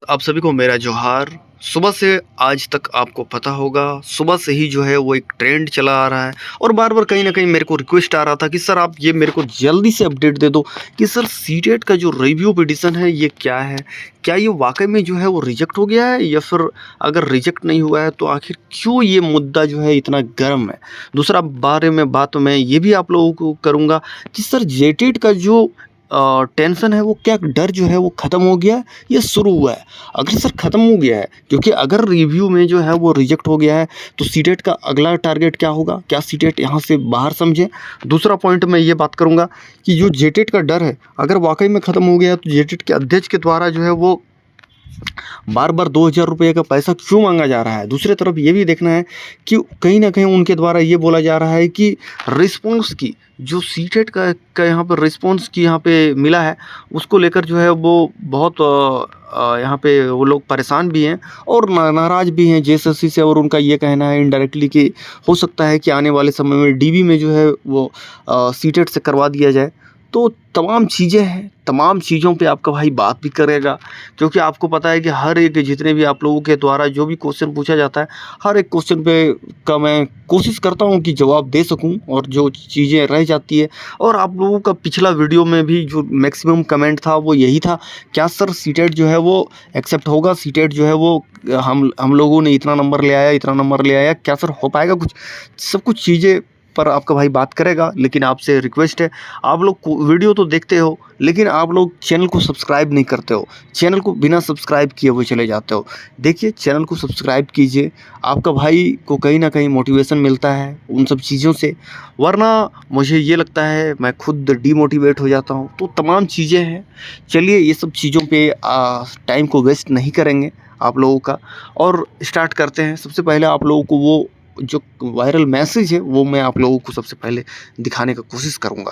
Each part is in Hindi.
आप सभी को मेरा जोहार। सुबह से आज तक आपको पता होगा, सुबह से ही जो है वो एक ट्रेंड चला आ रहा है और बार-बार कहीं न कहीं मेरे को रिक्वेस्ट आ रहा था कि सर आप ये मेरे को जल्दी से अपडेट दे दो कि सर सीटेट का जो रिव्यू पिटीशन है ये क्या है? क्या ये वाक़ई में जो है वो रिजेक्ट हो गया है या फिर अगर रिजेक्ट नहीं हुआ है तो आखिर क्यों ये मुद्दा जो है इतना गर्म है? दूसरा बारे में बात मैं ये भी आप लोगों को करूँगा कि सर जेटेट का जो टेंशन है वो क्या डर जो है वो ख़त्म हो गया है या शुरू हुआ है? अगर सर ख़त्म हो गया है क्योंकि अगर रिव्यू में जो है वो रिजेक्ट हो गया है तो सीटेट का अगला टारगेट क्या होगा? क्या सीटेट यहाँ से बाहर समझे? दूसरा पॉइंट मैं ये बात करूँगा कि जो जेटेट का डर है अगर वाक़ई में ख़त्म हो गया है तो जेटेट के अध्यक्ष के द्वारा जो है वो बार-बार 2000 रुपये का पैसा क्यों माँगा जा रहा है? दूसरी तरफ ये भी देखना है कि कहीं न कहीं उनके द्वारा ये बोला जा रहा है कि रिस्पॉन्स की जो सीटेट का यहाँ पे रिस्पॉन्स की यहाँ पे मिला है, उसको लेकर जो है वो बहुत यहाँ पे वो लोग परेशान भी हैं और नाराज़ भी हैं जेएसएससी से और उनका ये कहना है इनडायरेक्टली कि हो सकता है कि आने वाले समय में डीबी में जो है वो सीटेट से करवा दिया जाए। तो तमाम चीज़ें हैं, तमाम चीज़ों पे आपका भाई बात भी करेगा क्योंकि आपको पता है कि हर एक जितने भी आप लोगों के द्वारा जो भी क्वेश्चन पूछा जाता है, हर एक क्वेश्चन पे का मैं कोशिश करता हूँ कि जवाब दे सकूँ और जो चीज़ें रह जाती है और आप लोगों का पिछला वीडियो में भी जो मैक्सिमम कमेंट था वो यही था, क्या सर सीटेट जो है वो एक्सेप्ट होगा? सीटेट जो है वो हम लोगों ने इतना नंबर ले आया, इतना नंबर ले आया, क्या सर हो पाएगा कुछ? सब कुछ चीज़ें पर आपका भाई बात करेगा, लेकिन आपसे रिक्वेस्ट है, आप लोग को वीडियो तो देखते हो, लेकिन आप लोग चैनल को सब्सक्राइब नहीं करते हो। चैनल को बिना सब्सक्राइब किए हुए चले जाते हो। देखिए चैनल को सब्सक्राइब कीजिए, आपका भाई को कहीं न कहीं मोटिवेशन मिलता है उन सब चीज़ों से, वरना मुझे ये लगता है मैं खुद डिमोटिवेट हो जाता हूँ। तो तमाम चीज़ें हैं, चलिए ये सब चीज़ों पे टाइम को वेस्ट नहीं करेंगे आप लोगों का और स्टार्ट करते हैं। सबसे पहले आप लोगों को वो जो वायरल मैसेज है वो मैं आप लोगों को सबसे पहले दिखाने का कोशिश करूँगा।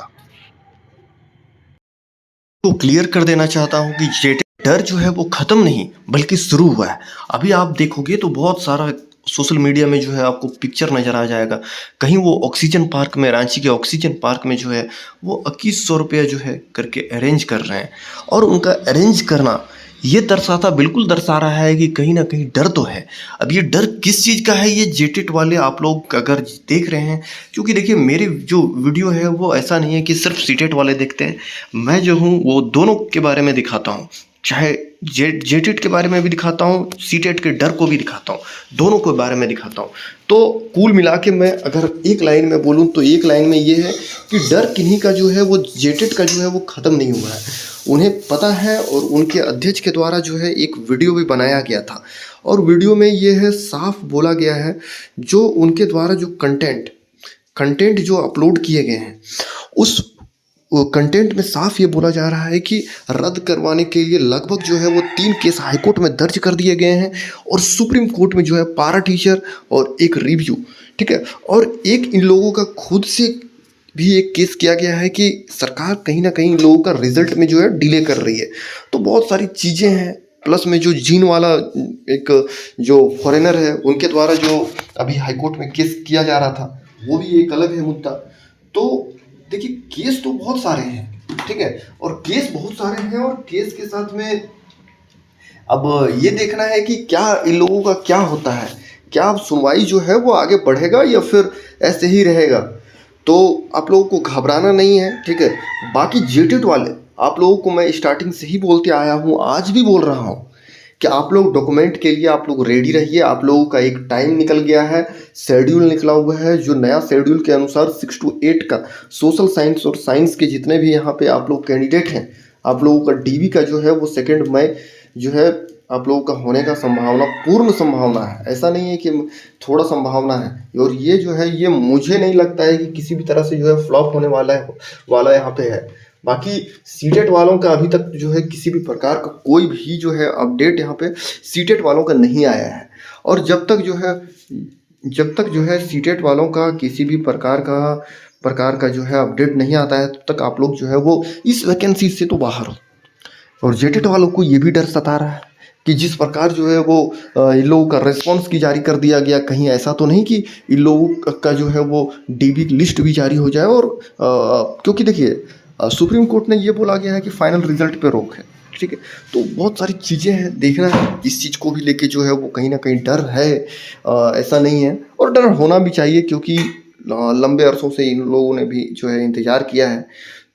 तो क्लियर कर देना चाहता हूँ कि जेटेट डर जो है वो ख़त्म नहीं बल्कि शुरू हुआ है। अभी आप देखोगे तो बहुत सारा सोशल मीडिया में जो है आपको पिक्चर नज़र आ जाएगा। कहीं वो ऑक्सीजन पार्क में, रांची के ऑक्सीजन पार्क में जो है वो 2100 रुपये जो है करके अरेंज कर रहे हैं और उनका अरेंज करना ये बिल्कुल दर्शा रहा है कि कहीं न कहीं डर तो है। अब ये डर किस चीज़ का है ये जेटेट वाले आप लोग अगर देख रहे हैं, क्योंकि देखिए मेरे जो वीडियो है वो ऐसा नहीं है कि सिर्फ सीटेट वाले देखते हैं। मैं जो हूँ वो दोनों के बारे में दिखाता हूँ, चाहे जेटेट के बारे में भी दिखाता हूँ, सीटेट के डर को भी दिखाता हूँ, दोनों के बारे में दिखाता हूँ। तो कुल मिला के मैं अगर एक लाइन में बोलूँ तो एक लाइन में ये है कि डर किन्हीं का जो है वो जेटेट का जो है वो ख़त्म नहीं हुआ है। उन्हें पता है और उनके अध्यक्ष के द्वारा जो है एक वीडियो भी बनाया गया था और वीडियो में ये है साफ बोला गया है, जो उनके द्वारा जो कंटेंट जो अपलोड किए गए हैं उस कंटेंट में साफ ये बोला जा रहा है कि रद्द करवाने के लिए लगभग जो है वो 3 केस हाईकोर्ट में दर्ज कर दिए गए हैं और सुप्रीम कोर्ट में जो है पारा टीचर और एक रिव्यू, ठीक है, और एक इन लोगों का खुद से भी एक केस किया गया है कि सरकार कहीं ना कहीं इन लोगों का रिजल्ट में जो है डिले कर रही है। तो बहुत सारी चीज़ें हैं, प्लस में जो जीन वाला एक जो फॉरेनर है उनके द्वारा जो अभी हाईकोर्ट में केस किया जा रहा था वो भी एक अलग है मुद्दा। तो देखिए केस तो बहुत सारे हैं, ठीक है, और केस बहुत सारे हैं और केस के साथ में अब ये देखना है कि क्या इन लोगों का क्या होता है, क्या अब सुनवाई जो है वो आगे बढ़ेगा या फिर ऐसे ही रहेगा। तो आप लोगों को घबराना नहीं है, ठीक है। बाकी जेटेट वाले आप लोगों को मैं स्टार्टिंग से ही बोलते आया हूँ, आज भी बोल रहा हूँ कि आप लोग डॉक्यूमेंट के लिए आप लोग रेडी रहिए। आप लोगों का एक टाइम निकल गया है, शेड्यूल निकला हुआ है, जो नया शेड्यूल के अनुसार 6 to 8 का सोशल साइंस और साइंस के जितने भी यहाँ पे आप लोग कैंडिडेट हैं, आप लोगों का डीबी का जो है वो 2 मई जो है आप लोगों का होने का संभावना, पूर्ण संभावना है, ऐसा नहीं है कि थोड़ा संभावना है। और ये जो है ये मुझे नहीं लगता है कि किसी भी तरह से जो है फ्लॉप होने वाला यहाँ पे है। बाकी सीटेट वालों का अभी तक जो है किसी भी प्रकार का कोई भी जो है अपडेट यहाँ पे सीटेट वालों का नहीं आया है और जब तक जो है सीटेट वालों का किसी भी प्रकार का जो है अपडेट नहीं आता है तब तक आप लोग जो है वो इस वैकेंसी से तो बाहर हो। और जेटेट वालों को ये भी डर सता रहा है कि जिस प्रकार जो है वो इन लोगों का रिस्पॉन्स की जारी कर दिया गया, कहीं ऐसा तो नहीं कि इन लोगों का जो है वो डीबी लिस्ट भी जारी हो जाए। और क्योंकि देखिए सुप्रीम कोर्ट ने ये बोला गया है कि फाइनल रिजल्ट पे रोक है, ठीक है। तो बहुत सारी चीज़ें हैं, देखना है इस चीज़ को भी लेके जो है वो कहीं न कहीं डर है, ऐसा नहीं है और डर होना भी चाहिए क्योंकि लंबे अरसों से इन लोगों ने भी जो है इंतज़ार किया है।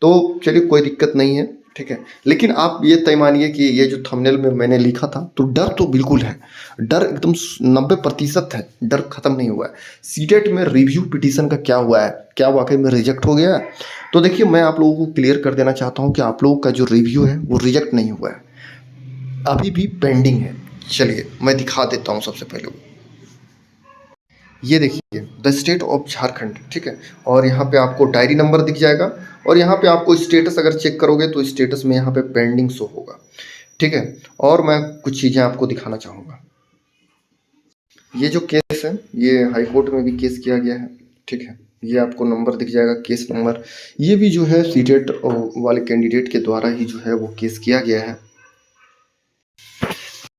तो चलिए कोई दिक्कत नहीं है, ठीक है। लेकिन आप ये तय मानिए कि ये जो थंबनेल में मैंने लिखा था तो डर तो बिल्कुल है। डर एकदम 90% है, डर खत्म नहीं हुआ है। सीटेट में रिव्यू पिटीशन का क्या हुआ है? क्या वाक़ई में रिजेक्ट हो गया है? तो देखिए मैं आप लोगों को क्लियर कर देना चाहता हूँ कि आप लोगों का जो रिव्यू है वो रिजेक्ट नहीं हुआ है, अभी भी पेंडिंग है। चलिए मैं दिखा देता हूँ सबसे पहले। ये देखिए द स्टेट ऑफ झारखंड, ठीक है। और यहाँ पे आपको डायरी नंबर दिख जाएगा और यहाँ पे आपको स्टेटस अगर चेक करोगे तो स्टेटस में यहाँ पे पेंडिंग शो होगा, ठीक है। और मैं कुछ चीज़ें आपको दिखाना चाहूँगा। ये जो केस है ये हाई कोर्ट में भी केस किया गया है, ठीक है। ये आपको नंबर दिख जाएगा, केस नंबर। ये भी जो है सीटेट वाले कैंडिडेट के द्वारा ही जो है वो केस किया गया है।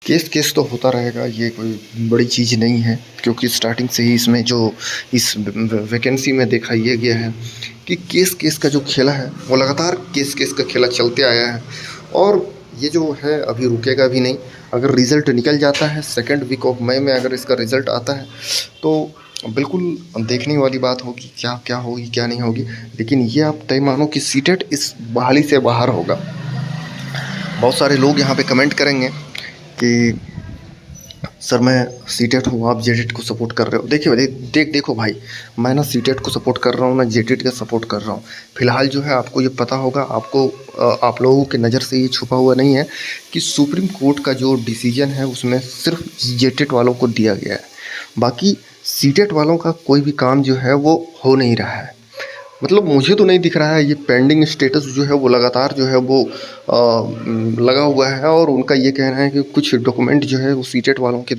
केस तो होता रहेगा, ये कोई बड़ी चीज़ नहीं है क्योंकि स्टार्टिंग से ही इसमें जो इस वैकेंसी में देखा ये गया है कि केस का जो खेला है वो लगातार केस का खेला चलते आया है और ये जो है अभी रुकेगा भी नहीं। अगर रिज़ल्ट निकल जाता है सेकेंड वीक ऑफ मई में, अगर इसका रिज़ल्ट आता है तो बिल्कुल देखने वाली बात होगी क्या होगी क्या नहीं होगी। लेकिन ये आप तय मानो कि सीटेट इस बहाली से बाहर होगा। बहुत सारे लोग यहाँ पे कमेंट करेंगे कि सर मैं सीटेट हूँ, आप जेटेट को सपोर्ट कर रहे हो। देखिए देखो भाई, मैं ना सीटेट को सपोर्ट कर रहा हूँ ना जेटेट का सपोर्ट कर रहा हूँ। फिलहाल जो है आपको ये पता होगा, आपको आप लोगों के नज़र से ये छुपा हुआ नहीं है कि सुप्रीम कोर्ट का जो डिसीजन है उसमें सिर्फ जेटेट वालों को दिया गया है, बाकी सीटेट वालों का कोई भी काम जो है वो हो नहीं रहा है। मतलब मुझे तो नहीं दिख रहा है, ये पेंडिंग स्टेटस जो है वो लगातार जो है वो लगा हुआ है और उनका ये कहना है कि कुछ डॉक्यूमेंट जो है वो सीटेट वालों के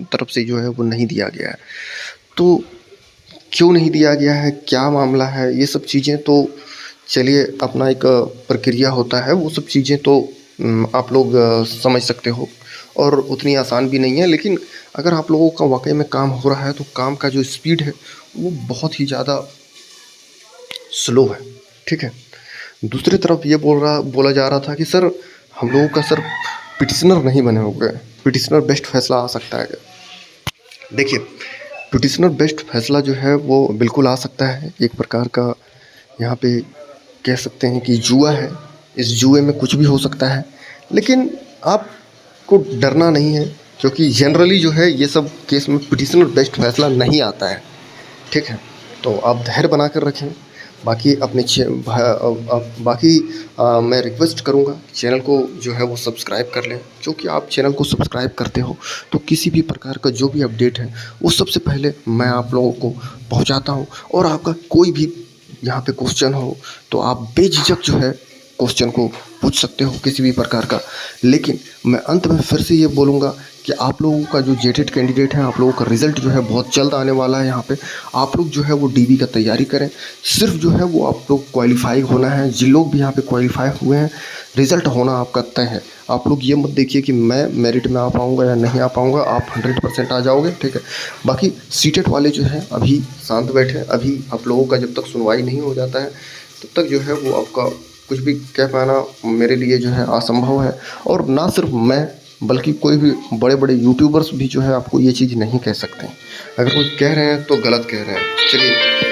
तरफ से जो है वो नहीं दिया गया है। तो क्यों नहीं दिया गया है, क्या मामला है, ये सब चीज़ें तो चलिए अपना एक प्रक्रिया होता है, वो सब चीज़ें तो आप लोग समझ सकते हो और उतनी आसान भी नहीं है। लेकिन अगर आप लोगों का वाकई में काम हो रहा है तो काम का जो स्पीड है वो बहुत ही ज़्यादा स्लो है, ठीक है। दूसरी तरफ ये बोला जा रहा था कि सर हम लोगों का सर पिटिशनर नहीं बने हो गए, पिटिशनर बेस्ट फैसला आ सकता है। देखिए पिटिशनर बेस्ट फैसला जो है वो बिल्कुल आ सकता है, एक प्रकार का यहाँ पे कह सकते हैं कि जुआ है, इस जुए में कुछ भी हो सकता है। लेकिन आपको डरना नहीं है क्योंकि जनरली जो है ये सब केस में पिटिशनर बेस्ट फैसला नहीं आता है, ठीक है। तो आप धैर्य बना कर रखें। बाकी अपने मैं रिक्वेस्ट करूँगा चैनल को जो है वो सब्सक्राइब कर लें, क्योंकि आप चैनल को सब्सक्राइब करते हो तो किसी भी प्रकार का जो भी अपडेट है वो सबसे पहले मैं आप लोगों को पहुंचाता हूं। और आपका कोई भी यहाँ पे क्वेश्चन हो तो आप बेझिझक जो है क्वेश्चन को पूछ सकते हो किसी भी प्रकार का। लेकिन मैं अंत में फिर से ये बोलूँगा कि आप लोगों का जो जेटेड कैंडिडेट है, आप लोगों का रिज़ल्ट जो है बहुत जल्द आने वाला है। यहाँ पे आप लोग जो है वो डीबी का तैयारी करें, सिर्फ जो है वो आप लोग क्वालिफाई होना है। जिन लोग भी यहाँ पे क्वालिफाई हुए हैं रिज़ल्ट होना आपका तय है। आप लोग ये मत देखिए कि मैं मेरिट में आ पाऊँगा या नहीं आ पाऊँगा, आप 100% आ जाओगे, ठीक है। बाकी सीटेट वाले जो है अभी शांत बैठे, अभी आप लोगों का जब तक सुनवाई नहीं हो जाता है तब तक जो है वो आपका कुछ भी कह पाना मेरे लिए जो है असंभव है। और ना सिर्फ मैं बल्कि कोई भी बड़े बड़े यूट्यूबर्स भी जो है आपको ये चीज़ नहीं कह सकते। अगर कोई कह रहे हैं तो गलत कह रहे हैं। चलिए